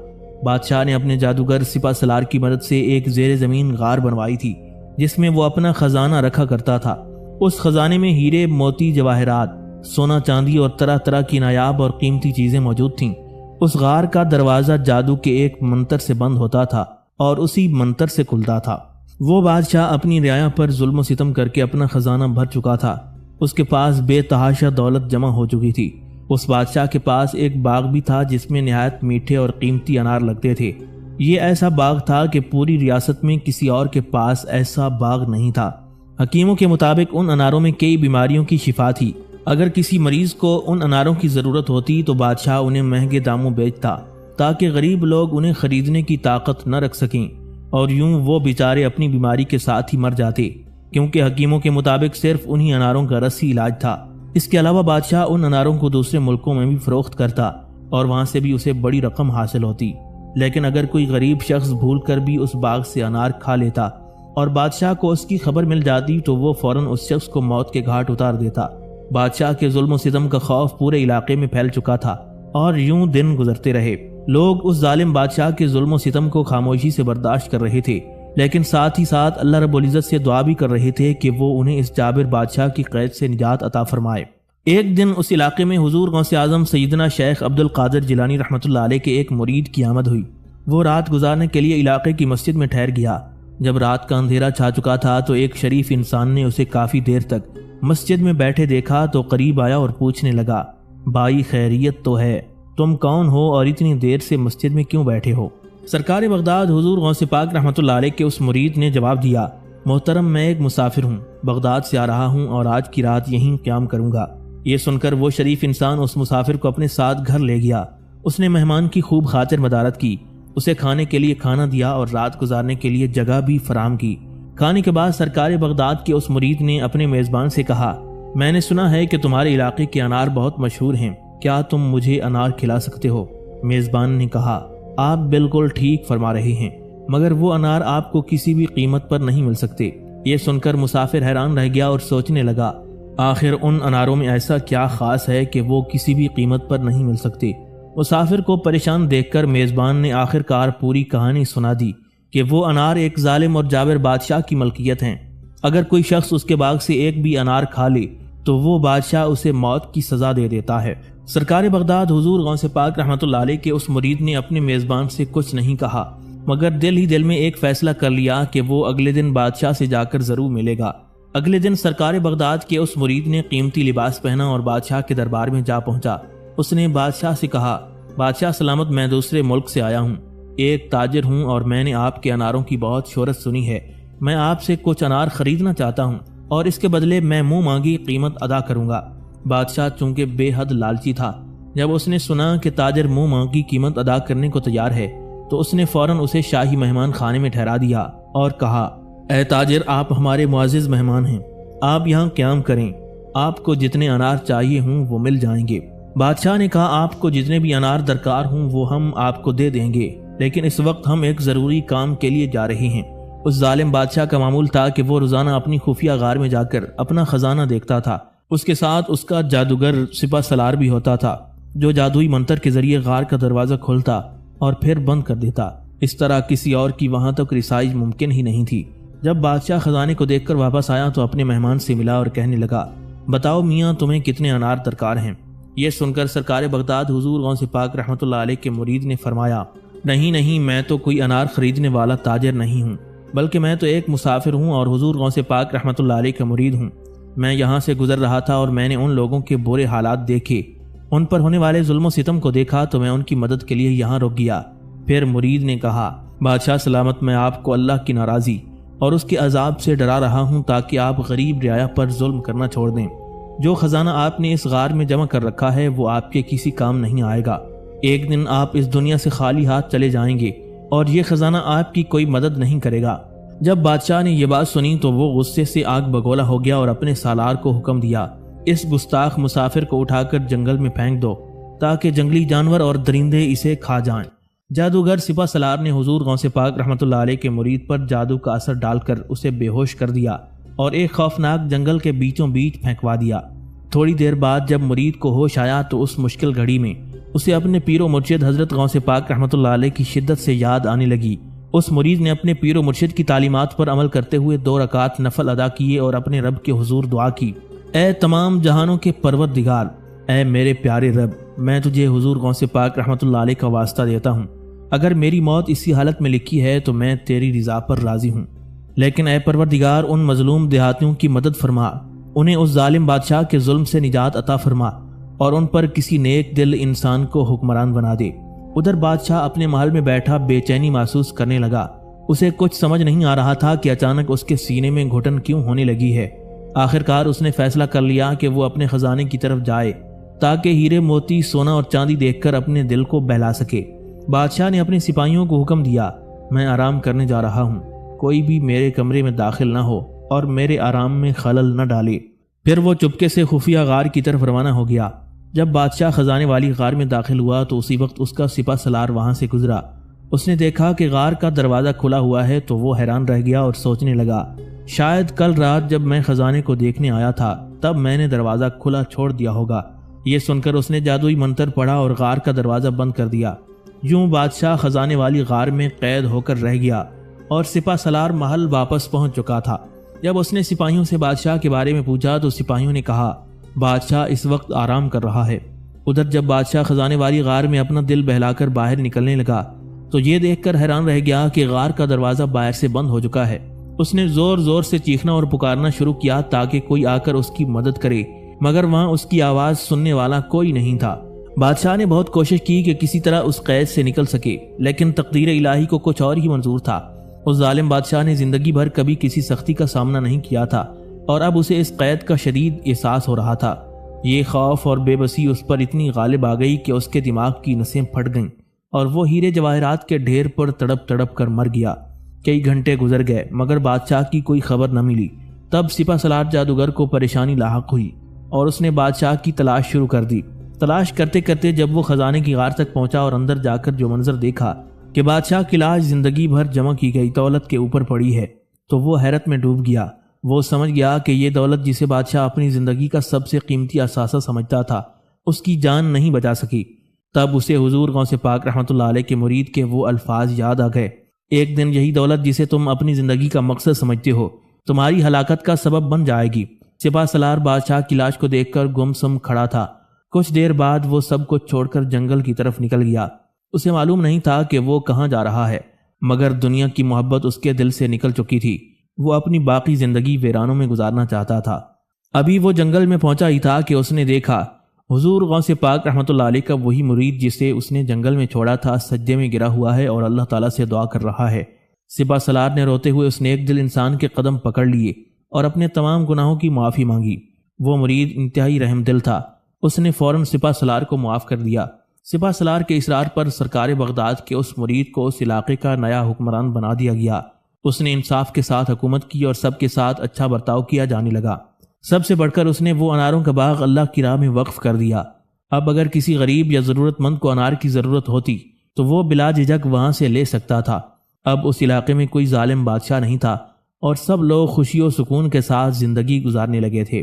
بادشاہ نے اپنے جادوگر سپہ سالار کی مدد سے ایک زیر زمین غار بنوائی تھی جس میں وہ اپنا خزانہ رکھا کرتا تھا۔ اس خزانے میں ہیرے، موتی، جواہرات، سونا چاندی اور طرح طرح کی نایاب اور قیمتی چیزیں موجود تھیں۔ اس غار کا دروازہ جادو کے ایک منتر سے بند ہوتا تھا اور اسی منتر سے کھلتا تھا۔ وہ بادشاہ اپنی رعایا پر ظلم و ستم کر کے اپنا خزانہ بھر چکا تھا۔ اس کے پاس بے تحاشا دولت جمع ہو چکی تھی۔ اس بادشاہ کے پاس ایک باغ بھی تھا جس میں نہایت میٹھے اور قیمتی انار لگتے تھے۔ یہ ایسا باغ تھا کہ پوری ریاست میں کسی اور کے پاس ایسا باغ نہیں تھا۔ حکیموں کے مطابق ان اناروں میں کئی بیماریوں کی شفا تھی۔ اگر کسی مریض کو ان اناروں کی ضرورت ہوتی تو بادشاہ انہیں مہنگے داموں بیچتا تاکہ غریب لوگ انہیں خریدنے کی طاقت نہ رکھ سکیں، اور یوں وہ بیچارے اپنی بیماری کے ساتھ ہی مر جاتے، کیونکہ حکیموں کے مطابق صرف انہی اناروں کا رس ہی علاج تھا۔ اس کے علاوہ بادشاہ ان اناروں کو دوسرے ملکوں میں بھی فروخت کرتا اور وہاں سے بھی اسے بڑی رقم حاصل ہوتی۔ لیکن اگر کوئی غریب شخص بھول کر بھی اس باغ سے انار کھا لیتا اور بادشاہ کو اس کی خبر مل جاتی تو وہ فوراً اس شخص کو موت کے گھاٹ اتار دیتا۔ بادشاہ کے ظلم و ستم کا خوف پورے علاقے میں پھیل چکا تھا اور یوں دن گزرتے رہے۔ لوگ اس ظالم بادشاہ کے ظلم و ستم کو خاموشی سے برداشت کر رہے تھے، لیکن ساتھ ہی ساتھ اللہ رب العزت سے دعا بھی کر رہے تھے کہ وہ انہیں اس جابر بادشاہ کی قید سے نجات عطا فرمائے۔ ایک دن اس علاقے میں حضور غوث اعظم سیدنا شیخ عبد القادر جیلانی رحمۃ اللہ علیہ کے ایک مرید کی آمد ہوئی۔ وہ رات گزارنے کے لیے علاقے کی مسجد میں ٹھہر گیا۔ جب رات کا اندھیرا چھا چکا تھا تو ایک شریف انسان نے اسے کافی دیر تک مسجد میں بیٹھے دیکھا تو قریب آیا اور پوچھنے لگا، بھائی خیریت تو ہے؟ تم کون ہو اور اتنی دیر سے مسجد میں کیوں بیٹھے ہو؟ سرکار بغداد حضور غوث پاک رحمۃ اللہ علیہ کے اس مرید نے جواب دیا، محترم میں ایک مسافر ہوں، بغداد سے آ رہا ہوں اور آج کی رات یہیں قیام کروں گا۔ یہ سن کر وہ شریف انسان اس مسافر کو اپنے ساتھ گھر لے گیا۔ اس نے مہمان کی خوب خاطر مدارت کی، اسے کھانے کے لیے کھانا دیا اور رات گزارنے کے لیے جگہ بھی فراہم کی۔ کھانے کے بعد سرکار بغداد کے اس مرید نے اپنے میزبان سے کہا، میں نے سنا ہے کہ تمہارے علاقے کے انار بہت مشہور ہیں، کیا تم مجھے انار کھلا سکتے ہو؟ میزبان نے کہا، آپ بالکل ٹھیک فرما رہے ہیں، مگر وہ انار آپ کو کسی بھی قیمت پر نہیں مل سکتے۔ یہ سن کر مسافر حیران رہ گیا اور سوچنے لگا، آخر ان اناروں میں ایسا کیا خاص ہے کہ وہ کسی بھی قیمت پر نہیں مل سکتے؟ مسافر کو پریشان دیکھ کر میزبان نے آخر کار پوری کہانی سنا دی کہ وہ انار ایک ظالم اور جابر بادشاہ کی ملکیت ہیں۔ اگر کوئی شخص اس کے باغ سے ایک بھی انار کھا لے تو وہ بادشاہ اسے موت کی سزا دے دیتا ہے۔ سرکار بغداد حضور غوث پاک رحمۃ اللہ علیہ کے اس مرید نے اپنے میزبان سے کچھ نہیں کہا، مگر دل ہی دل میں ایک فیصلہ کر لیا کہ وہ اگلے دن بادشاہ سے جا کر ضرور ملے گا۔ اگلے دن سرکار بغداد کے اس مرید نے قیمتی لباس پہنا اور بادشاہ کے دربار میں جا پہنچا۔ اس نے بادشاہ سے کہا، بادشاہ سلامت، میں دوسرے ملک سے آیا ہوں، ایک تاجر ہوں اور میں نے آپ کے اناروں کی بہت شہرت سنی ہے۔ میں آپ سے کچھ انار خریدنا چاہتا ہوں اور اس کے بدلے میں منہ مانگی قیمت ادا کروں گا۔ بادشاہ چونکہ بے حد لالچی تھا، جب اس نے سنا کہ تاجر منہ مانگی قیمت ادا کرنے کو تیار ہے تو اس نے فوراً اسے شاہی مہمان خانے میں ٹھہرا دیا اور کہا، اے تاجر، آپ ہمارے معزز مہمان ہیں، آپ یہاں قیام کریں، آپ کو جتنے انار چاہیے ہوں وہ مل جائیں گے۔ بادشاہ نے کہا، آپ کو جتنے بھی انار درکار ہوں وہ ہم آپ کو دے دیں گے، لیکن اس وقت ہم ایک ضروری کام کے لیے جا رہے ہیں۔ اس ظالم بادشاہ کا معمول تھا کہ وہ روزانہ اپنی خفیہ غار میں جا کر اپنا خزانہ دیکھتا تھا۔ اس کے ساتھ اس کا جادوگر سپہ سالار بھی ہوتا تھا، جو جادوئی منتر کے ذریعے غار کا دروازہ کھولتا اور پھر بند کر دیتا۔ اس طرح کسی اور کی وہاں تک رسائی ممکن ہی نہیں تھی۔ جب بادشاہ خزانے کو دیکھ کر واپس آیا تو اپنے مہمان سے ملا اور کہنے لگا، بتاؤ میاں، تمہیں کتنے انار درکار ہیں؟ یہ سن کر سرکار بغداد حضور غوث پاک رحمۃ اللہ علیہ کے مرید نے فرمایا، نہیں، میں تو کوئی انار خریدنے والا تاجر نہیں ہوں، بلکہ میں تو ایک مسافر ہوں اور حضور غوث پاک رحمۃ اللہ علیہ کا مرید ہوں۔ میں یہاں سے گزر رہا تھا اور میں نے ان لوگوں کے برے حالات دیکھے، ان پر ہونے والے ظلم و ستم کو دیکھا تو میں ان کی مدد کے لیے یہاں رک گیا۔ پھر مرید نے کہا، بادشاہ سلامت، میں آپ کو اللہ کی ناراضی اور اس کے عذاب سے ڈرا رہا ہوں تاکہ آپ غریب رعایا پر ظلم کرنا چھوڑ دیں۔ جو خزانہ آپ نے اس غار میں جمع کر رکھا ہے وہ آپ کے کسی کام نہیں آئے گا۔ ایک دن آپ اس دنیا سے خالی ہاتھ چلے جائیں گے اور یہ خزانہ آپ کی کوئی مدد نہیں کرے گا۔ جب بادشاہ نے یہ بات سنی تو وہ غصے سے آگ بگولا ہو گیا اور اپنے سالار کو حکم دیا، اس گستاخ مسافر کو اٹھا کر جنگل میں پھینک دو تاکہ جنگلی جانور اور درندے اسے کھا جائیں۔ جادوگر سپہ سالار نے حضور غوث پاک رحمۃ اللہ علیہ کے مرید پر جادو کا اثر ڈال کر اسے بے ہوش کر دیا اور ایک خوفناک جنگل کے بیچوں بیچ پھینکوا دیا۔ تھوڑی دیر بعد جب مرید کو ہوش آیا تو اس مشکل گھڑی میں اسے اپنے پیر و مرشد حضرت غوث پاک رحمۃ اللہ علیہ کی شدت سے یاد آنے لگی۔ اس مرید نے اپنے پیر و مرشد کی تعلیمات پر عمل کرتے ہوئے 2 رکعت نفل ادا کیے اور اپنے رب کے حضور دعا کی، اے تمام جہانوں کے پروردگار، اے میرے پیارے رب، میں تجھے حضور غوث پاک رحمۃ اللہ علیہ کا واسطہ دیتا ہوں، اگر میری موت اسی حالت میں لکھی ہے تو میں تیری رضا پر راضی ہوں، لیکن اے پروردگار ان مظلوم دیہاتیوں کی مدد فرما، انہیں اس ظالم بادشاہ کے ظلم سے نجات عطا فرما اور ان پر کسی نیک دل انسان کو حکمران بنا دے۔ ادھر بادشاہ اپنے محل میں بیٹھا بے چینی محسوس کرنے لگا۔ اسے کچھ سمجھ نہیں آ رہا تھا کہ اچانک اس کے سینے میں گھٹن کیوں ہونے لگی ہے۔ آخرکار اس نے فیصلہ کر لیا کہ وہ اپنے خزانے کی طرف جائے تاکہ ہیرے موتی سونا اور چاندی دیکھ کر اپنے دل کو بہلا سکے۔ بادشاہ نے اپنے سپاہیوں کو حکم دیا، میں آرام کرنے جا رہا ہوں، کوئی بھی میرے کمرے میں داخل نہ ہو اور میرے آرام میں خلل نہ ڈالے۔ پھر وہ چپکے سے خفیہ غار کی طرف روانہ ہو گیا۔ جب بادشاہ خزانے والی غار میں داخل ہوا تو اسی وقت اس کا سپہ سالار وہاں سے گزرا۔ اس نے دیکھا کہ غار کا دروازہ کھلا ہوا ہے تو وہ حیران رہ گیا اور سوچنے لگا، شاید کل رات جب میں خزانے کو دیکھنے آیا تھا تب میں نے دروازہ کھلا چھوڑ دیا ہوگا۔ یہ سن کر اس نے جادوئی منتر پڑھا اور غار کا دروازہ بند کر دیا۔ یوں بادشاہ خزانے والی غار میں قید ہو کر رہ گیا اور سپہ سالار محل واپس پہنچ چکا تھا۔ جب اس نے سپاہیوں سے بادشاہ کے بارے میں پوچھا تو سپاہیوں نے کہا، بادشاہ اس وقت آرام کر رہا ہے۔ ادھر جب بادشاہ خزانے والی غار میں اپنا دل بہلا کر باہر نکلنے لگا تو یہ دیکھ کر حیران رہ گیا کہ غار کا دروازہ باہر سے بند ہو چکا ہے۔ اس نے زور زور سے چیخنا اور پکارنا شروع کیا تاکہ کوئی آ کر اس کی مدد کرے، مگر وہاں اس کی آواز سننے والا کوئی نہیں تھا۔ بادشاہ نے بہت کوشش کی کہ کسی طرح اس قید سے نکل سکے، لیکن تقدیر الہی کو کچھ اور ہی منظور تھا۔ اس ظالم بادشاہ نے زندگی بھر کبھی کسی سختی کا سامنا نہیں کیا تھا، اور اب اسے اس قید کا شدید احساس ہو رہا تھا۔ یہ خوف اور بے بسی اس پر اتنی غالب آ گئی کہ اس کے دماغ کی نسیں پھٹ گئیں اور وہ ہیرے جواہرات کے ڈھیر پر تڑپ تڑپ کر مر گیا۔ کئی گھنٹے گزر گئے مگر بادشاہ کی کوئی خبر نہ ملی۔ تب سپہ سالار جادوگر کو پریشانی لاحق ہوئی اور اس نے بادشاہ کی تلاش شروع کر دی۔ تلاش کرتے کرتے جب وہ خزانے کی غار تک پہنچا اور اندر جا کر جو منظر دیکھا کہ بادشاہ کی لاش زندگی بھر جمع کی گئی دولت کے اوپر پڑی ہے تو وہ حیرت میں ڈوب گیا۔ وہ سمجھ گیا کہ یہ دولت جسے بادشاہ اپنی زندگی کا سب سے قیمتی اثاثہ سمجھتا تھا اس کی جان نہیں بچا سکی۔ تب اسے حضور غوث پاک رحمۃ اللہ علیہ کے مرید کے وہ الفاظ یاد آ گئے، ایک دن یہی دولت جسے تم اپنی زندگی کا مقصد سمجھتے ہو تمہاری ہلاکت کا سبب بن جائے گی۔ سپہ سالار بادشاہ کی لاش کو دیکھ کر گم سم کھڑا تھا۔ کچھ دیر بعد وہ سب کچھ چھوڑ کر جنگل کی طرف نکل گیا۔ اسے معلوم نہیں تھا کہ وہ کہاں جا رہا ہے، مگر دنیا کی محبت اس کے دل سے نکل چکی تھی۔ وہ اپنی باقی زندگی ویرانوں میں گزارنا چاہتا تھا۔ ابھی وہ جنگل میں پہنچا ہی تھا کہ اس نے دیکھا حضور غوث پاک رحمۃ اللہ علیہ کا وہی مرید جسے اس نے جنگل میں چھوڑا تھا سجدے میں گرا ہوا ہے اور اللہ تعالیٰ سے دعا کر رہا ہے۔ سپہ سالار نے روتے ہوئے اس نیک دل انسان کے قدم پکڑ لیے اور اپنے تمام گناہوں کی معافی مانگی۔ وہ مرید انتہائی رحم دل تھا، اس نے فوراً سپہ سالار کو معاف کر دیا۔ سپہ سالار کے اصرار پر سرکار بغداد کے اس مرید کو اس علاقے کا نیا حکمران بنا دیا گیا۔ اس نے انصاف کے ساتھ حکومت کی اور سب کے ساتھ اچھا برتاؤ کیا جانے لگا۔ سب سے بڑھ کر اس نے وہ اناروں کا باغ اللہ کی راہ میں وقف کر دیا۔ اب اگر کسی غریب یا ضرورت مند کو انار کی ضرورت ہوتی تو وہ بلا جھجک وہاں سے لے سکتا تھا۔ اب اس علاقے میں کوئی ظالم بادشاہ نہیں تھا اور سب لوگ خوشی و سکون کے ساتھ زندگی گزارنے لگے تھے۔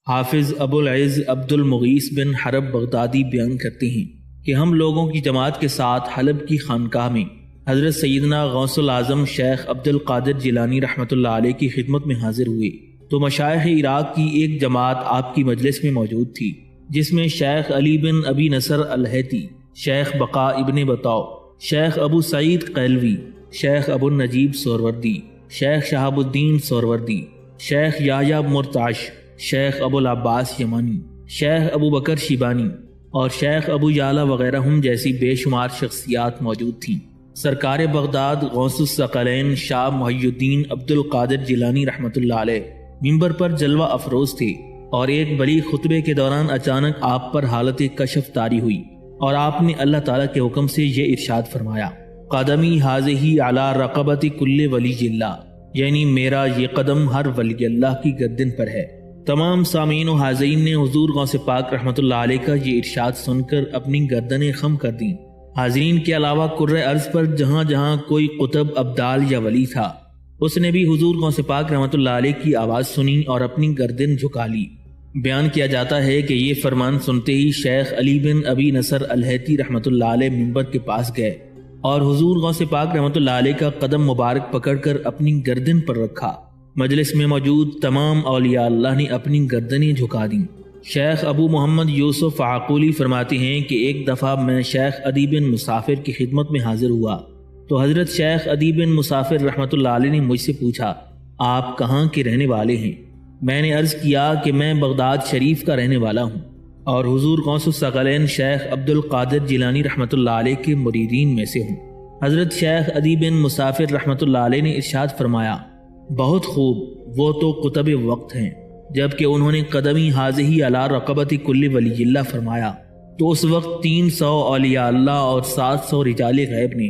حافظ ابو العز عبد المغیث بن حرب بغدادی بیان کرتے ہیں کہ ہم لوگوں کی جماعت کے ساتھ حلب کی خانقاہ میں حضرت سیدنا غوث العظم شیخ عبد القادر جیلانی رحمۃ اللہ علیہ کی خدمت میں حاضر ہوئے تو مشائخ عراق کی ایک جماعت آپ کی مجلس میں موجود تھی، جس میں شیخ علی بن ابی نصر الہیتی، شیخ بقا ابن بطاؤ، شیخ ابو سعید قیلوی، شیخ ابو النجیب سہروردی، شیخ شہاب الدین سہروردی، شیخ یحییٰ مرتعش، شیخ ابو العباس یمانی، شیخ ابو بکر شیبانی اور شیخ ابو یعلا وغیرہ جیسی بے شمار شخصیات موجود تھیں۔ سرکار بغداد غوث الثقلین شاہ محی الدین عبد القادر جیلانی رحمۃ اللہ علیہ ممبر پر جلوہ افروز تھے، اور ایک بڑی خطبے کے دوران اچانک آپ پر حالت کشف طاری ہوئی اور آپ نے اللہ تعالیٰ کے حکم سے یہ ارشاد فرمایا، قدمی حاذہ علی رقبۃ کل ولی اللہ، یعنی میرا یہ قدم ہر ولی اللہ کی گردن پر ہے۔ تمام سامعین و حاضرین نے حضور غوث پاک رحمۃ اللہ علیہ کا یہ ارشاد سن کر اپنی گردنیں خم کر دیں۔ حاضرین کے علاوہ کرۂ ارض پر جہاں جہاں کوئی قطب، ابدال یا ولی تھا اس نے بھی حضور غوث پاک رحمۃ اللہ علیہ کی آواز سنی اور اپنی گردن جھکا لی۔ بیان کیا جاتا ہے کہ یہ فرمان سنتے ہی شیخ علی بن ابی نصر الہیتی رحمۃ اللہ علیہ ممبر کے پاس گئے اور حضور غوث پاک رحمۃ اللہ علیہ کا قدم مبارک پکڑ کر اپنی گردن پر رکھا۔ مجلس میں موجود تمام اولیاء اللہ نے اپنی گردنیں جھکا دیں۔ شیخ ابو محمد یوسف عقولی فرماتے ہیں کہ ایک دفعہ میں شیخ عدی بن مسافر کی خدمت میں حاضر ہوا تو حضرت شیخ عدی بن مسافر رحمۃ اللہ علیہ نے مجھ سے پوچھا، آپ کہاں کے رہنے والے ہیں؟ میں نے عرض کیا کہ میں بغداد شریف کا رہنے والا ہوں اور حضور غوث الثقلین شیخ عبد القادر جیلانی رحمۃ اللہ علیہ کے مریدین میں سے ہوں۔ حضرت شیخ عدی بن مسافر رحمۃ اللہ علیہ نے ارشاد فرمایا، بہت خوب، وہ تو قطب وقت ہیں۔ جبکہ انہوں نے قدمی حاذہ علی رقبۃ کل ولی اللہ فرمایا تو اس وقت 300 اولیاء اللہ اور 700 رجال غیب نے،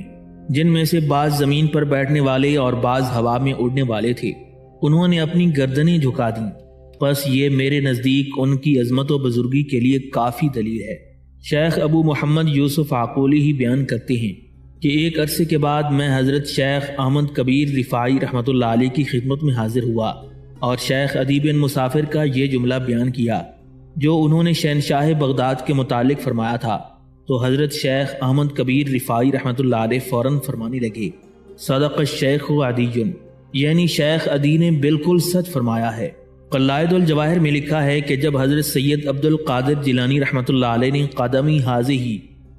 جن میں سے بعض زمین پر بیٹھنے والے اور بعض ہوا میں اڑنے والے تھے، انہوں نے اپنی گردنیں جھکا دیں۔ بس یہ میرے نزدیک ان کی عظمت و بزرگی کے لیے کافی دلیل ہے۔ شیخ ابو محمد یوسف عقولی ہی بیان کرتے ہیں کہ ایک عرصے کے بعد میں حضرت شیخ احمد کبیر رفاعی رحمۃ اللہ علیہ کی خدمت میں حاضر ہوا اور شیخ عدی بن مسافر کا یہ جملہ بیان کیا جو انہوں نے شہنشاہ بغداد کے متعلق فرمایا تھا، تو حضرت شیخ احمد کبیر رفاعی رحمۃ اللہ علیہ فوراً فرمانے لگے، صدق الشیخ عدی، یعنی شیخ عدی نے بالکل سچ فرمایا ہے۔ قلائد الجواہر میں لکھا ہے کہ جب حضرت سید عبد القادر جیلانی رحمۃ اللہ علیہ نے قدمی حاضی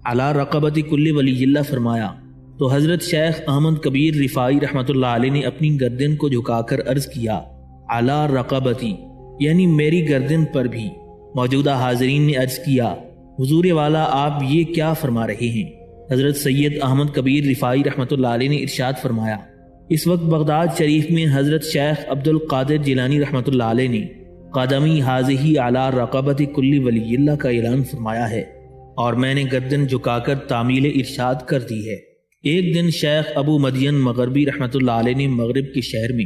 علی رقبت کل ولی اللہ فرمایا تو حضرت شیخ احمد کبیر رفاعی رحمۃ اللہ علیہ نے اپنی گردن کو جھکا کر عرض کیا علی رقبتی، یعنی میری گردن پر بھی۔ موجودہ حاضرین نے عرض کیا حضور والا آپ یہ کیا فرما رہے ہیں؟ حضرت سید احمد کبیر رفاعی رحمۃ اللہ علیہ نے ارشاد فرمایا اس وقت بغداد شریف میں حضرت شیخ عبد القادر جیلانی رحمۃ اللہ علیہ نے قدمی حاضی علی رقبت کل ولی اللہ کا اعلان فرمایا ہے اور میں نے گردن جھکا کر تعمیل ارشاد کر دی ہے۔ ایک دن شیخ ابو مدین مغربی رحمۃ اللہ علیہ نے مغرب کے شہر میں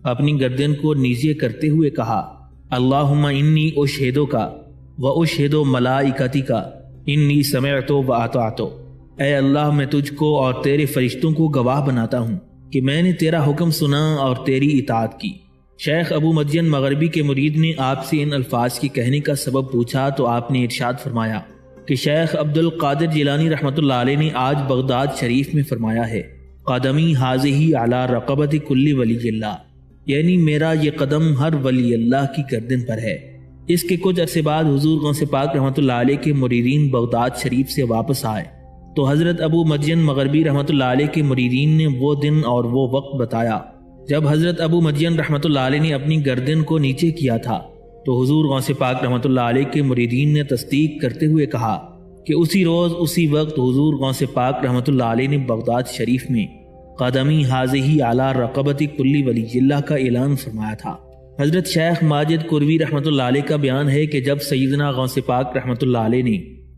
اپنی گردن کو نیزے کرتے ہوئے کہا اللہم انی اشہدو کا و اشہدو ملائکتی کا انی سمعت و اطعت، اے اللہ میں تجھ کو اور تیرے فرشتوں کو گواہ بناتا ہوں کہ میں نے تیرا حکم سنا اور تیری اطاعت کی۔ شیخ ابو مدین مغربی کے مرید نے آپ سے ان الفاظ کے کہنے کا سبب پوچھا تو آپ نے ارشاد فرمایا کہ شیخ عبد القادر جیلانی رحمۃ اللہ علیہ نے آج بغداد شریف میں فرمایا ہے قدمی حاضی علی رقبت کل ولی اللہ، یعنی میرا یہ قدم ہر ولی اللہ کی گردن پر ہے۔ اس کے کچھ عرصے بعد حضور غوث پاک رحمۃ اللہ علیہ کے مریدین بغداد شریف سے واپس آئے تو حضرت ابو مدین مغربی رحمۃ اللہ علیہ کے مریدین نے وہ دن اور وہ وقت بتایا جب حضرت ابو مدین رحمۃ اللہ علیہ نے اپنی گردن کو نیچے کیا تھا تو حضور غوث پاک رحمۃ اللہ علیہ کے مریدین نے تصدیق کرتے ہوئے کہا کہ اسی روز اسی وقت حضور غوث پاک رحمۃ اللہ علیہ نے بغداد شریف میں قدمی حاضی علی رقبت کل ولی اللہ کا اعلان فرمایا تھا۔ حضرت شیخ ماجد قروی رحمۃ اللہ علیہ کا بیان ہے کہ جب سیدنا غوث پاک رحمۃ اللہ علیہ نے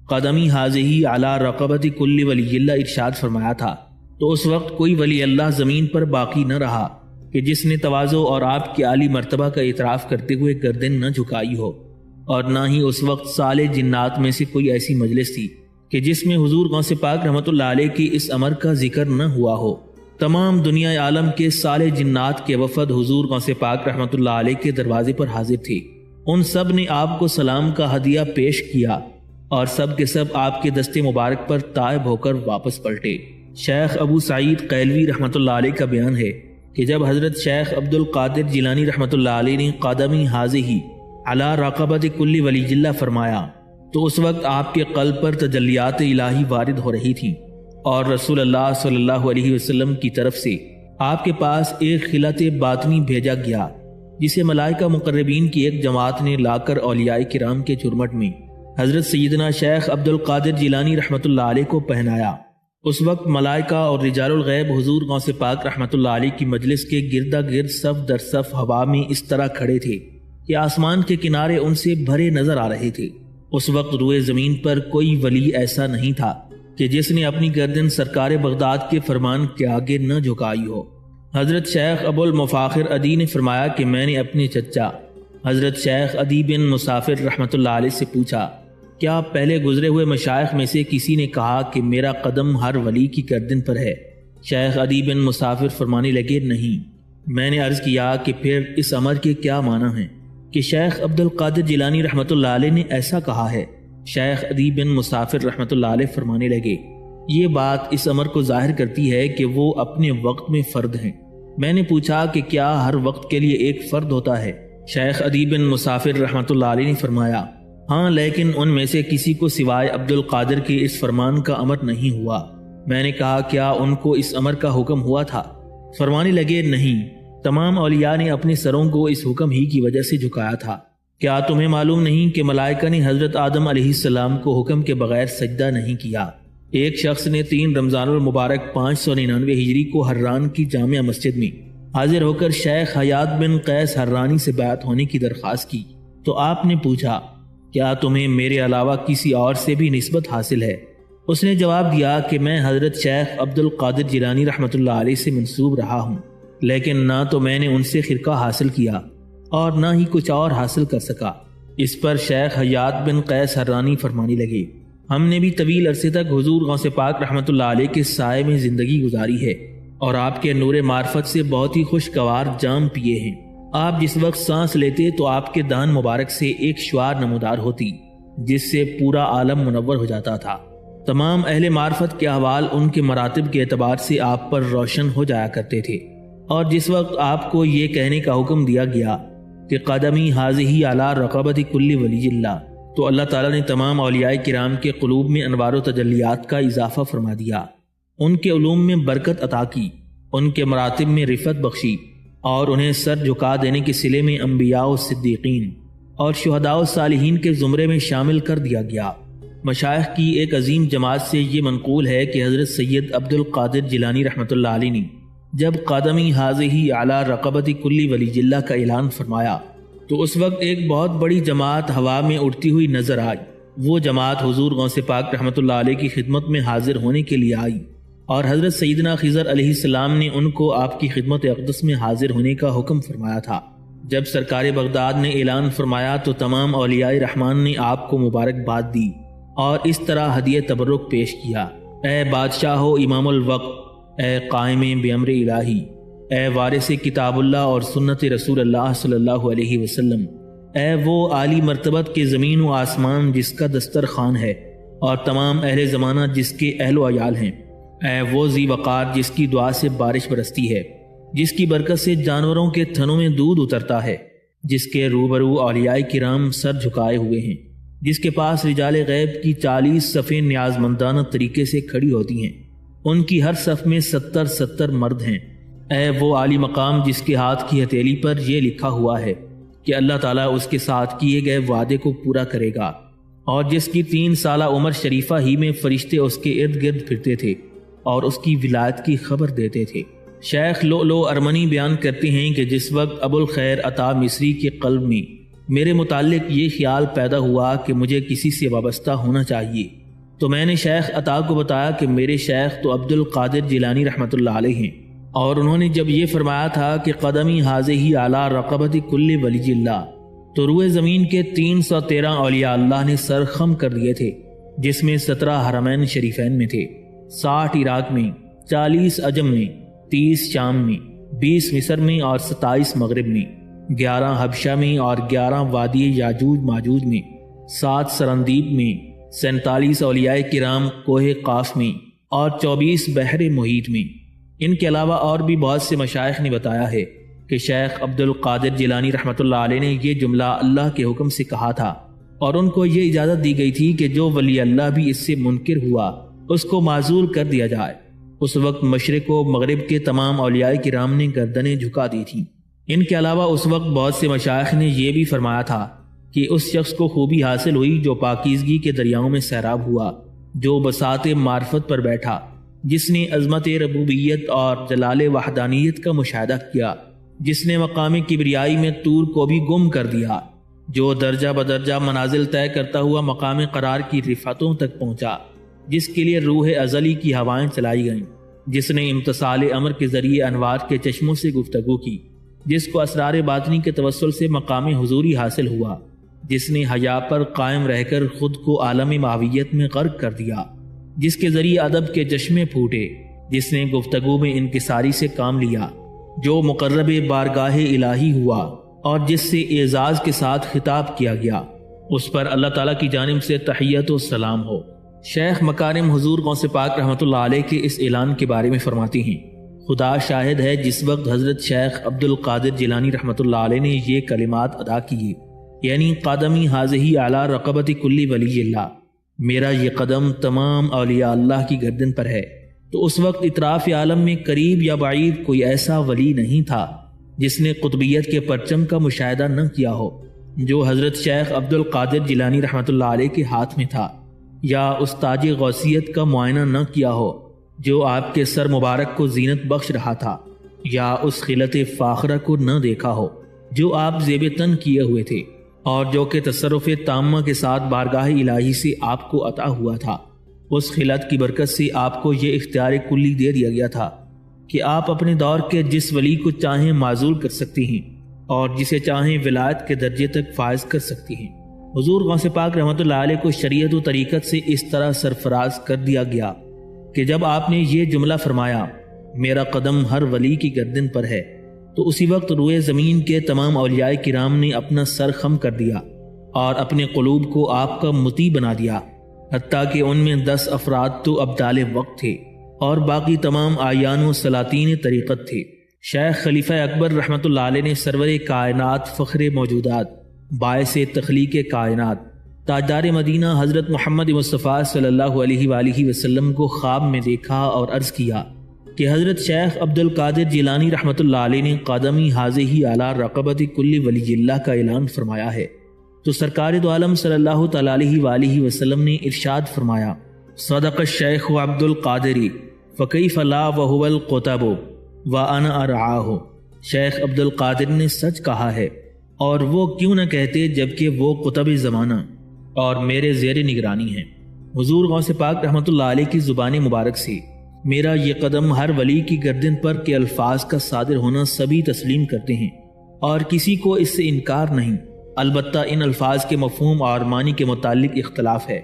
قدمی حاضی علی رقبت کل ولی اللہ ارشاد فرمایا تھا تو اس وقت کوئی ولی اللہ زمین پر باقی نہ رہا کہ جس نے تواضع اور آپ کی عالی مرتبہ کا اعتراف کرتے ہوئے گردن نہ جھکائی ہو، اور نہ ہی اس وقت صالح جنات میں سے کوئی ایسی مجلس تھی کہ جس میں حضور غوث پاک رحمۃ اللہ علیہ کی اس امر کا ذکر نہ ہوا ہو۔ تمام دنیا عالم کے صالح جنات کے وفد حضور غوث پاک رحمۃ اللہ علیہ کے دروازے پر حاضر تھے۔ ان سب نے آپ کو سلام کا ہدیہ پیش کیا اور سب کے سب آپ کے دستے مبارک پر طائب ہو کر واپس پلٹے۔ شیخ ابو سعید قیلوی رحمۃ اللہ علیہ کا بیان ہے کہ جب حضرت شیخ عبد القادر جیلانی رحمۃ اللہ علیہ نے قدمی حاضی علی رقبت کل ولی اللہ فرمایا تو اس وقت آپ کے قلب پر تجلیات الہی وارد ہو رہی تھیں اور رسول اللہ صلی اللہ علیہ وسلم کی طرف سے آپ کے پاس ایک خلعت باطنی بھیجا گیا جسے ملائکہ مقربین کی ایک جماعت نے لا کر اولیاء کرام کے چرمٹ میں حضرت سیدنا شیخ عبد القادر جیلانی رحمۃ اللہ علیہ کو پہنایا۔ اس وقت ملائکہ اور رجال الغیب حضور غوث پاک رحمۃ اللہ علیہ کی مجلس کے گردا گرد صف در صف ہوا میں اس طرح کھڑے تھے کہ آسمان کے کنارے ان سے بھرے نظر آ رہے تھے۔ اس وقت روئے زمین پر کوئی ولی ایسا نہیں تھا کہ جس نے اپنی گردن سرکار بغداد کے فرمان کے آگے نہ جھکائی ہو۔ حضرت شیخ ابو المفاخر عدی نے فرمایا کہ میں نے اپنے چچا حضرت شیخ عدی بن مسافر رحمۃ اللہ علیہ سے پوچھا کیا پہلے گزرے ہوئے مشائخ میں سے کسی نے کہا کہ میرا قدم ہر ولی کی گردن پر ہے؟ شیخ عدی بن مسافر فرمانے لگے نہیں۔ میں نے عرض کیا کہ پھر اس امر کے کیا معنی ہیں کہ شیخ عبد القادر جیلانی رحمۃ اللہ علیہ نے ایسا کہا ہے؟ شیخ عدی بن مسافر رحمۃ اللہ علیہ فرمانے لگے یہ بات اس امر کو ظاہر کرتی ہے کہ وہ اپنے وقت میں فرد ہیں۔ میں نے پوچھا کہ کیا ہر وقت کے لیے ایک فرد ہوتا ہے؟ شیخ عدی بن مسافر رحمۃ اللہ علیہ نے فرمایا ہاں، لیکن ان میں سے کسی کو سوائے عبد القادر کے اس فرمان کا امر نہیں ہوا۔ میں نے کہا کیا ان کو اس امر کا حکم ہوا تھا؟ فرمانے لگے نہیں، تمام اولیاء نے اپنے سروں کو اس حکم ہی کی وجہ سے جھکایا تھا۔ کیا تمہیں معلوم نہیں کہ ملائکہ نے حضرت آدم علیہ السلام کو حکم کے بغیر سجدہ نہیں کیا؟ ایک شخص نے 3 رمضان المبارک 599 ہجری کو حران کی جامع مسجد میں حاضر ہو کر شیخ حیات بن قیس حرانی سے بیعت ہونے کی درخواست کی تو آپ نے پوچھا کیا تمہیں میرے علاوہ کسی اور سے بھی نسبت حاصل ہے؟ اس نے جواب دیا کہ میں حضرت شیخ عبد القادر جیلانی رحمۃ اللہ علیہ سے منسوب رہا ہوں، لیکن نہ تو میں نے ان سے خرقہ حاصل کیا اور نہ ہی کچھ اور حاصل کر سکا۔ اس پر شیخ حیات بن قیس حرانی فرمانے لگے ہم نے بھی طویل عرصے تک حضور غوث پاک رحمۃ اللہ علیہ کے سائے میں زندگی گزاری ہے اور آپ کے نور معرفت سے بہت ہی خوشگوار جام پیے ہیں۔ آپ جس وقت سانس لیتے تو آپ کے دان مبارک سے ایک شعار نمودار ہوتی جس سے پورا عالم منور ہو جاتا تھا۔ تمام اہل معرفت کے احوال ان کے مراتب کے اعتبار سے آپ پر روشن ہو جایا کرتے تھے، اور جس وقت آپ کو یہ کہنے کا حکم دیا گیا کہ قدمی حاضی علی رقبت کل ولی اللہ، تو اللہ تعالیٰ نے تمام اولیاء کرام کے قلوب میں انوار و تجلیات کا اضافہ فرما دیا، ان کے علوم میں برکت عطا کی، ان کے مراتب میں رفعت بخشی، اور انہیں سر جھکا دینے کے صلے میں انبیاء و صدیقین اور شہداء و صالحین کے زمرے میں شامل کر دیا گیا۔ مشائخ کی ایک عظیم جماعت سے یہ منقول ہے کہ حضرت سید عبد القادر جیلانی رحمۃ اللہ علیہ نے جب قدمی حاضی علی رقبت کل ولی اللہ کا اعلان فرمایا تو اس وقت ایک بہت بڑی جماعت ہوا میں اڑتی ہوئی نظر آئی۔ وہ جماعت حضور غوث پاک رحمۃ اللہ علیہ کی خدمت میں حاضر ہونے کے لیے آئی، اور حضرت سیدنا خضر علیہ السلام نے ان کو آپ کی خدمت اقدس میں حاضر ہونے کا حکم فرمایا تھا۔ جب سرکار بغداد نے اعلان فرمایا تو تمام اولیاء رحمان نے آپ کو مبارکباد دی اور اس طرح ہدیہ تبرک پیش کیا: اے بادشاہ ہو امام الوقت، اے قائم بامر الہی، اے وارث کتاب اللہ اور سنت رسول اللہ صلی اللہ علیہ وسلم، اے وہ عالی مرتبت کے زمین و آسمان جس کا دسترخوان ہے اور تمام اہل زمانہ جس کے اہل و عیال ہیں، اے وہ ذی وقار جس کی دعا سے بارش برستی ہے، جس کی برکت سے جانوروں کے تھنوں میں دودھ اترتا ہے، جس کے روبرو اولیاء کرام سر جھکائے ہوئے ہیں، جس کے پاس رجال غیب کی 40 صفیں نیاز مندانہ طریقے سے کھڑی ہوتی ہیں، ان کی ہر صف میں 70 مرد ہیں، اے وہ عالی مقام جس کے ہاتھ کی ہتھیلی پر یہ لکھا ہوا ہے کہ اللہ تعالیٰ اس کے ساتھ کیے گئے وعدے کو پورا کرے گا، اور جس کی 3 سالہ عمر شریفہ ہی میں فرشتے اس کے ارد گرد پھرتے تھے اور اس کی ولایت کی خبر دیتے تھے۔ شیخ لؤلؤ ارمنی بیان کرتے ہیں کہ جس وقت ابو الخیر عطا مصری کے قلب میں میرے متعلق یہ خیال پیدا ہوا کہ مجھے کسی سے وابستہ ہونا چاہیے، تو میں نے شیخ عطا کو بتایا کہ میرے شیخ تو عبد القادر جیلانی رحمۃ اللہ علیہ ہیں، اور انہوں نے جب یہ فرمایا تھا کہ قدمی حاضی علی رقبت کل ولی اللہ، تو روئے زمین کے 313 اولیاء اللہ نے سر خم کر دیے تھے، جس میں 17 حرمین شریفین میں تھے، 60 عراق میں، 40 عجم میں، 30 شام میں، 20 مصر میں اور 27 مغرب میں، 11 حبشہ میں اور 11 وادی یاجوج ماجوج میں، 7 سرندیب میں، 47 اولیاء کرام کوہ قاف میں اور 24 بحر محیط میں۔ ان کے علاوہ اور بھی بہت سے مشائخ نے بتایا ہے کہ شیخ عبد القادر جیلانی رحمۃ اللہ علیہ نے یہ جملہ اللہ کے حکم سے کہا تھا، اور ان کو یہ اجازت دی گئی تھی کہ جو ولی اللہ بھی اس سے منکر ہوا اس کو معزول کر دیا جائے۔ اس وقت مشرق و مغرب کے تمام اولیاء کرام نے گردنیں جھکا دی تھیں۔ ان کے علاوہ اس وقت بہت سے مشائخ نے یہ بھی فرمایا تھا کہ اس شخص کو خوبی حاصل ہوئی جو پاکیزگی کے دریاؤں میں سیراب ہوا، جو بساط معرفت پر بیٹھا، جس نے عظمت ربوبیت اور جلال وحدانیت کا مشاہدہ کیا، جس نے مقام کبریائی میں طور کو بھی گم کر دیا، جو درجہ بدرجہ منازل طے کرتا ہوا مقام قرار کی رفعتوں تک پہنچا، جس کے لیے روح ازلی کی ہوائیں چلائی گئیں، جس نے امتثال امر کے ذریعے انوار کے چشموں سے گفتگو کی، جس کو اسرار باطنی کے توسل سے مقام حضوری حاصل ہوا، جس نے حیا پر قائم رہ کر خود کو عالم ماویت میں غرق کر دیا، جس کے ذریعے ادب کے چشمے پھوٹے، جس نے گفتگو میں انکساری سے کام لیا، جو مقرب بارگاہ الہی ہوا اور جس سے اعزاز کے ساتھ خطاب کیا گیا، اس پر اللہ تعالیٰ کی جانب سے تحیت و سلام ہو۔ شیخ مکارم حضور غوث پاک رحمۃ اللہ علیہ کے اس اعلان کے بارے میں فرماتے ہیں: خدا شاہد ہے جس وقت حضرت شیخ عبد القادر جیلانی رحمۃ اللہ علیہ نے یہ کلمات ادا کیے، یعنی قدمی حاضی علی رقبت کل ولی اللہ، میرا یہ قدم تمام اولیاء اللہ کی گردن پر ہے، تو اس وقت اطراف عالم میں قریب یا بعید کوئی ایسا ولی نہیں تھا جس نے قطبیت کے پرچم کا مشاہدہ نہ کیا ہو جو حضرت شیخ عبد القادر جیلانی رحمۃ اللہ علیہ کے ہاتھ میں تھا، یا اس تاج غوثیت کا معائنہ نہ کیا ہو جو آپ کے سر مبارک کو زینت بخش رہا تھا، یا اس خلت فاخرہ کو نہ دیکھا ہو جو آپ زیب تن کیے ہوئے تھے اور جو کہ تصرف تامہ کے ساتھ بارگاہ الہی سے آپ کو عطا ہوا تھا۔ اس خلت کی برکت سے آپ کو یہ اختیار کلی دے دیا گیا تھا کہ آپ اپنے دور کے جس ولی کو چاہیں معزول کر سکتی ہیں اور جسے چاہیں ولایت کے درجے تک فائز کر سکتی ہیں۔ حضور غوث پاک رحمۃ اللہ علیہ کو شریعت و طریقت سے اس طرح سرفراز کر دیا گیا کہ جب آپ نے یہ جملہ فرمایا میرا قدم ہر ولی کی گردن پر ہے، تو اسی وقت روئے زمین کے تمام اولیاء کرام نے اپنا سر خم کر دیا اور اپنے قلوب کو آپ کا مطیع بنا دیا، حتیٰ کہ ان میں 10 افراد تو ابدال وقت تھے اور باقی تمام آیان و سلاطین طریقت تھے۔ شیخ خلیفہ اکبر رحمۃ اللہ علیہ نے سرور کائنات فخر موجودات باعث تخلیق کائنات تاجدار مدینہ حضرت محمد مصطفیٰ صلی اللہ علیہ وآلہ وسلم کو خواب میں دیکھا اور عرض کیا کہ حضرت شیخ عبد القادر جیلانی رحمۃ اللہ علیہ نے قدمی حاضی علی رقبت کل ولی اللہ کا اعلان فرمایا ہے، تو سرکار دو عالم صلی اللہ تعالی علیہ وآلہ وسلم نے ارشاد فرمایا صدق الشیخ عبد القادری فکیف لا وہو القطب وانا ارعاہ، شیخ عبد القادر نے سچ کہا ہے اور وہ کیوں نہ کہتے جبکہ وہ قطب زمانہ اور میرے زیر نگرانی ہیں۔ حضور غوث پاک رحمۃ اللہ علیہ کی زبان مبارک سے میرا یہ قدم ہر ولی کی گردن پر کے الفاظ کا صادر ہونا سبھی تسلیم کرتے ہیں اور کسی کو اس سے انکار نہیں، البتہ ان الفاظ کے مفہوم اور معنی کے متعلق اختلاف ہے۔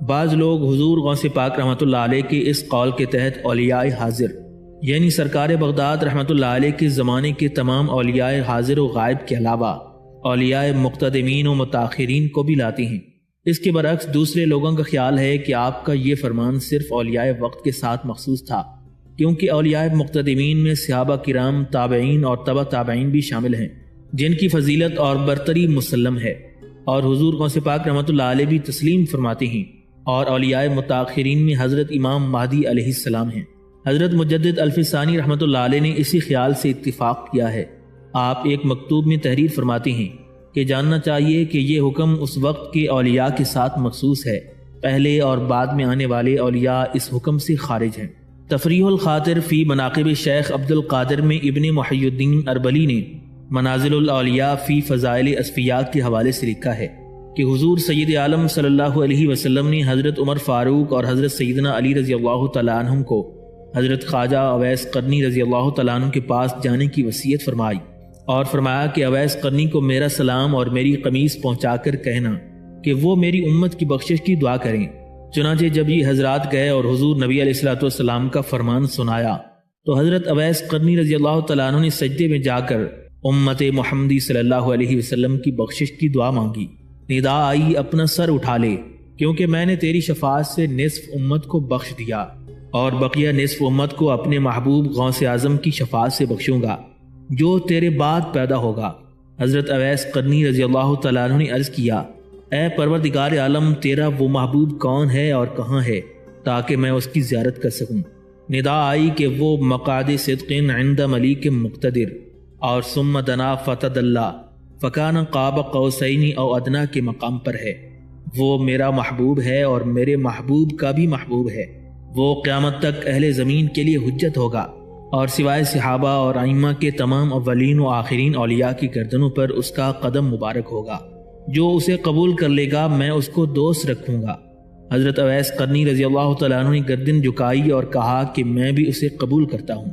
بعض لوگ حضور غوث پاک رحمۃ اللہ علیہ کے اس قول کے تحت اولیاء حاضر یعنی سرکار بغداد رحمۃ اللہ علیہ کے زمانے کے تمام اولیاء حاضر و غائب کے علاوہ اولیاء مقتدمین و متاخرین کو بھی لاتے ہیں۔ اس کے برعکس دوسرے لوگوں کا خیال ہے کہ آپ کا یہ فرمان صرف اولیاء وقت کے ساتھ مخصوص تھا، کیونکہ اولیاء مقتدمین میں صحابہ کرام، تابعین اور تبع تابعین بھی شامل ہیں جن کی فضیلت اور برتری مسلم ہے، اور حضور غوث پاک رحمۃ اللہ علیہ بھی تسلیم فرماتے ہیں، اور اولیاء متاخرین میں حضرت امام مہدی علیہ السلام ہیں۔ حضرت مجدد الفسانی رحمۃ اللہ علیہ نے اسی خیال سے اتفاق کیا ہے۔ آپ ایک مکتوب میں تحریر فرماتے ہیں کہ جاننا چاہیے کہ یہ حکم اس وقت کے اولیاء کے ساتھ مخصوص ہے، پہلے اور بعد میں آنے والے اولیاء اس حکم سے خارج ہیں۔ تفریح الخاطر فی مناقب شیخ عبد القادر میں ابن محی الدین اربلی نے منازل الاولیاء فی فضائل اصفیاء کے حوالے سے لکھا ہے کہ حضور سید عالم صلی اللہ علیہ وسلم نے حضرت عمر فاروق اور حضرت سیدنا علی رضی اللہ تعالیٰ عنہ کو حضرت خواجہ اویس قرنی رضی اللہ تعالیٰ عنہ کے پاس جانے کی وصیت فرمائی اور فرمایا کہ اویس قرنی کو میرا سلام اور میری قمیص پہنچا کر کہنا کہ وہ میری امت کی بخشش کی دعا کریں۔ چنانچہ جب یہ حضرات گئے اور حضور نبی علیہ الصلوۃ والسلام کا فرمان سنایا تو حضرت اویس قرنی رضی اللہ تعالیٰ عنہ نے سجدے میں جا کر امت محمدی صلی اللہ علیہ وسلم کی بخشش کی دعا مانگی۔ ندا آئی اپنا سر اٹھا لے، کیونکہ میں نے تیری شفاعت سے نصف امت کو بخش دیا اور بقیہ نصف امت کو اپنے محبوب غوث اعظم کی شفاعت سے بخشوں گا جو تیرے بعد پیدا ہوگا۔ حضرت اویس قرنی رضی اللہ تعالیٰ عنہ نے عرض کیا، اے پروردگار عالم، تیرا وہ محبوب کون ہے اور کہاں ہے تاکہ میں اس کی زیارت کر سکوں؟ ندا آئی کہ وہ مقعد صدق عند ملیک مقتدر اور ثم دنا فتد اللہ فکان قاب قوسین او ادنا کے مقام پر ہے۔ وہ میرا محبوب ہے اور میرے محبوب کا بھی محبوب ہے۔ وہ قیامت تک اہل زمین کے لیے حجت ہوگا اور سوائے صحابہ اور ائمہ کے تمام اولین و آخرین اولیاء کی گردنوں پر اس کا قدم مبارک ہوگا۔ جو اسے قبول کر لے گا میں اس کو دوست رکھوں گا۔ حضرت اویس قرنی رضی اللہ تعالیٰ عنہ نے گردن جھکائی اور کہا کہ میں بھی اسے قبول کرتا ہوں۔